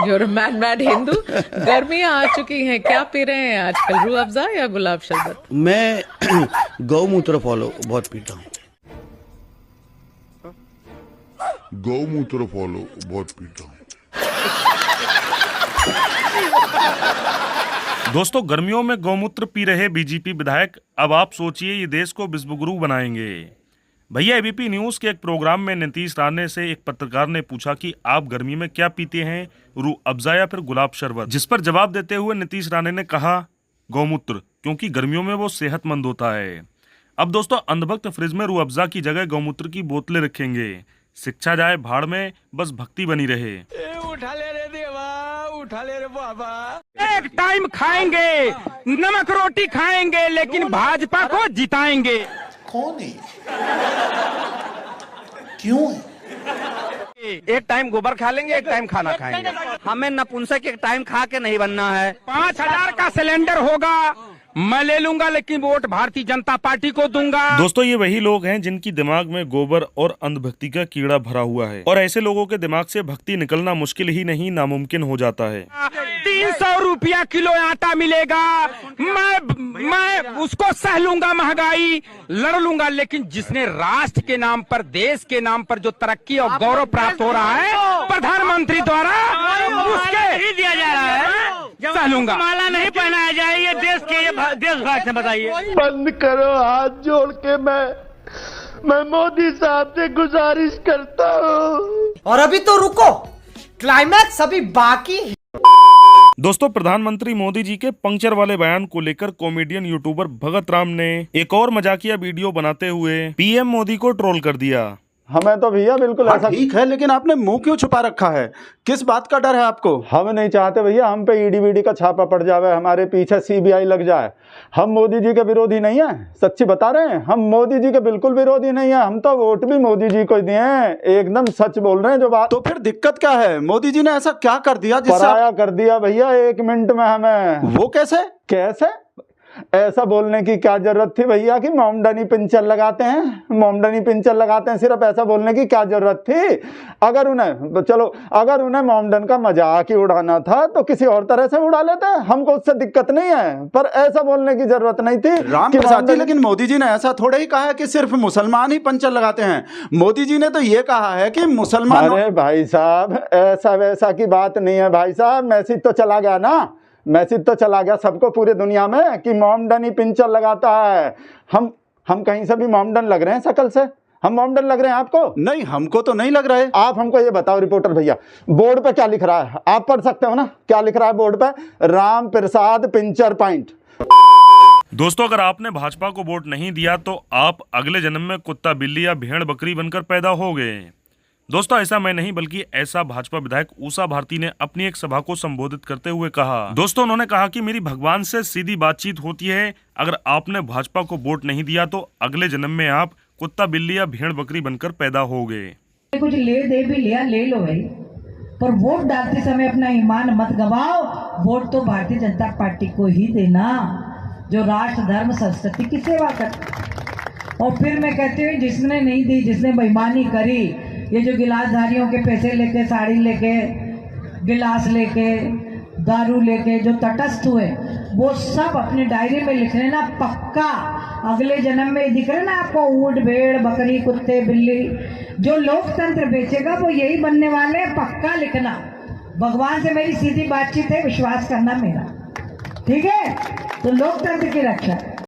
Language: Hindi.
You're a mad Hindu. गर्मियां आ चुकी हैं, क्या पी रहे हैं आजकल, रूह अफ़ज़ा या गुलाब शरबत? मैं गौमूत्र फॉलो बहुत पीता हूँ। गौमूत्र फॉलो बहुत पीता हूँ। दोस्तों, गर्मियों में गौमूत्र पी रहे बीजेपी विधायक अब आप सोचिए ये देश को विश्वगुरु बनाएंगे। भैया, एबीपी न्यूज के एक प्रोग्राम में नीतीश राणे से एक पत्रकार ने पूछा कि आप गर्मी में क्या पीते हैं, रूह अफ़ज़ा या फिर गुलाब शरबत, जिस पर जवाब देते हुए नीतीश राणे ने कहा गौमूत्र, क्योंकि गर्मियों में वो सेहतमंद होता है। अब दोस्तों, अंधभक्त फ्रिज में रूह अफ़ज़ा की जगह गौमूत्र की बोतलें रखेंगे। शिक्षा जाए भाड़ में, बस भक्ति बनी रहे। उठा ले रे देवा, उठा ले रे बाबा। एक टाइम खाएंगे, नमक रोटी खाएंगे, लेकिन भाजपा को जिताएंगे। कौन है? क्यों है? एक टाइम गोबर खा लेंगे, एक टाइम खाना खाएंगे। हमें नपुंसक एक टाइम खा के नहीं बनना है। 5,000 का सिलेंडर होगा, मैं ले लूंगा, लेकिन वोट भारतीय जनता पार्टी को दूंगा। दोस्तों, ये वही लोग हैं जिनकी दिमाग में गोबर और अंधभक्ति का कीड़ा भरा हुआ है, और ऐसे लोगों के दिमाग से भक्ति निकलना मुश्किल ही नहीं, नामुमकिन हो जाता है। 300 रुपया किलो आटा मिलेगा, मैं उसको सह लूंगा, महंगाई लड़ लूंगा, लेकिन जिसने राष्ट्र के नाम पर, देश के नाम पर जो तरक्की और गौरव प्राप्त हो रहा है प्रधानमंत्री द्वारा, उसके ही दिया जा रहा है, सह लूंगा। माला नहीं पहनाया जाए, ये देश के देशभक्त से बताइए। बंद करो, हाथ जोड़ के मैं मोदी साहब से गुजारिश करता हूँ। और अभी तो रुको, क्लाइमैक्स अभी बाकी है। दोस्तों, प्रधानमंत्री मोदी जी के पंक्चर वाले बयान को लेकर कॉमेडियन यूट्यूबर भगत राम ने एक और मजाकिया वीडियो बनाते हुए पीएम मोदी को ट्रोल कर दिया। हमें तो भैया बिल्कुल ऐसा ठीक है, लेकिन आपने मुंह क्यों छुपा रखा है? किस बात का डर है आपको? हम नहीं चाहते भैया हम पे ईडी वीडी का छापा पड़ जाए, हमारे पीछे सीबीआई लग जाए। हम मोदी जी के विरोधी नहीं है, सच्ची बता रहे हैं, हम मोदी जी के बिल्कुल विरोधी नहीं है। हम तो वोट भी मोदी जी को दिए हैं, एकदम सच बोल रहे हैं जो बात। तो फिर दिक्कत क्या है? मोदी जी ने ऐसा क्या कर दिया जिससे पराया कर दिया भैया 1 मिनट में हमें? वो कैसे ऐसा बोलने की क्या जरूरत थी भैया कि मोमडनी पिंचर लगाते हैं, सिर्फ ऐसा बोलने की क्या जरूरत थी? अगर उन्हें मोमडन का मजाक ही उड़ाना था तो किसी और तरह से उड़ा लेते, हमको उससे दिक्कत नहीं है, पर ऐसा बोलने की जरूरत नहीं थी। राम प्रसाद जी, लेकिन मोदी जी ने ऐसा थोड़ा ही कहा है कि सिर्फ मुसलमान ही पंचर लगाते हैं। मोदी जी ने तो ये कहा है कि मुसलमान। अरे भाई साहब, ऐसा वैसा की बात नहीं है भाई साहब, मैसेज तो चला गया सबको पूरी दुनिया में कि मोमडन ही पिंचर लगाता है। हम कहीं से भी मोमडन लग रहे हैं? शकल से हम मोमडन लग रहे हैं आपको? नहीं, हमको तो नहीं लग रहा है। आप हमको ये बताओ रिपोर्टर भैया, बोर्ड पे क्या लिख रहा है? आप पढ़ सकते हो ना, क्या लिख रहा है बोर्ड पे? Ram Prasad puncture point. दोस्तों, अगर आपने भाजपा को वोट नहीं दिया तो आप अगले जन्म में कुत्ता, बिल्ली या भेड़ बकरी बनकर पैदा हो गए। दोस्तों, ऐसा मैं नहीं बल्कि ऐसा भाजपा विधायक उषा भारती ने अपनी एक सभा को संबोधित करते हुए कहा। दोस्तों, उन्होंने कहा कि मेरी भगवान से सीधी बातचीत होती है, अगर आपने भाजपा को वोट नहीं दिया तो अगले जन्म में आप कुत्ता, बिल्ली या भेड़ बकरी बनकर पैदा हो गए। कुछ ले दे भी लिया, ले लो भाई, पर वोट डालते समय अपना ईमान मत गवाओ। वोट तो भारतीय जनता पार्टी को ही देना, जो राष्ट्र, धर्म, संस्कृति की सेवा कर। और फिर मैं कहती हूँ, जिसने नहीं दी, जिसने बेईमानी करी, ये जो गिलासधारियों के पैसे लेके, साड़ी लेके, गिलास लेके, दारू लेके जो तटस्थ हुए, वो सब अपनी डायरी में लिख लेना पक्का। अगले जन्म में दिख रहे ना आपको, ऊंट, भेड़, बकरी, कुत्ते, बिल्ली, जो लोकतंत्र बेचेगा वो यही बनने वाले हैं, पक्का लिखना। भगवान से मेरी सीधी बातचीत है, विश्वास करना मेरा, ठीक है? तो लोकतंत्र की रक्षा।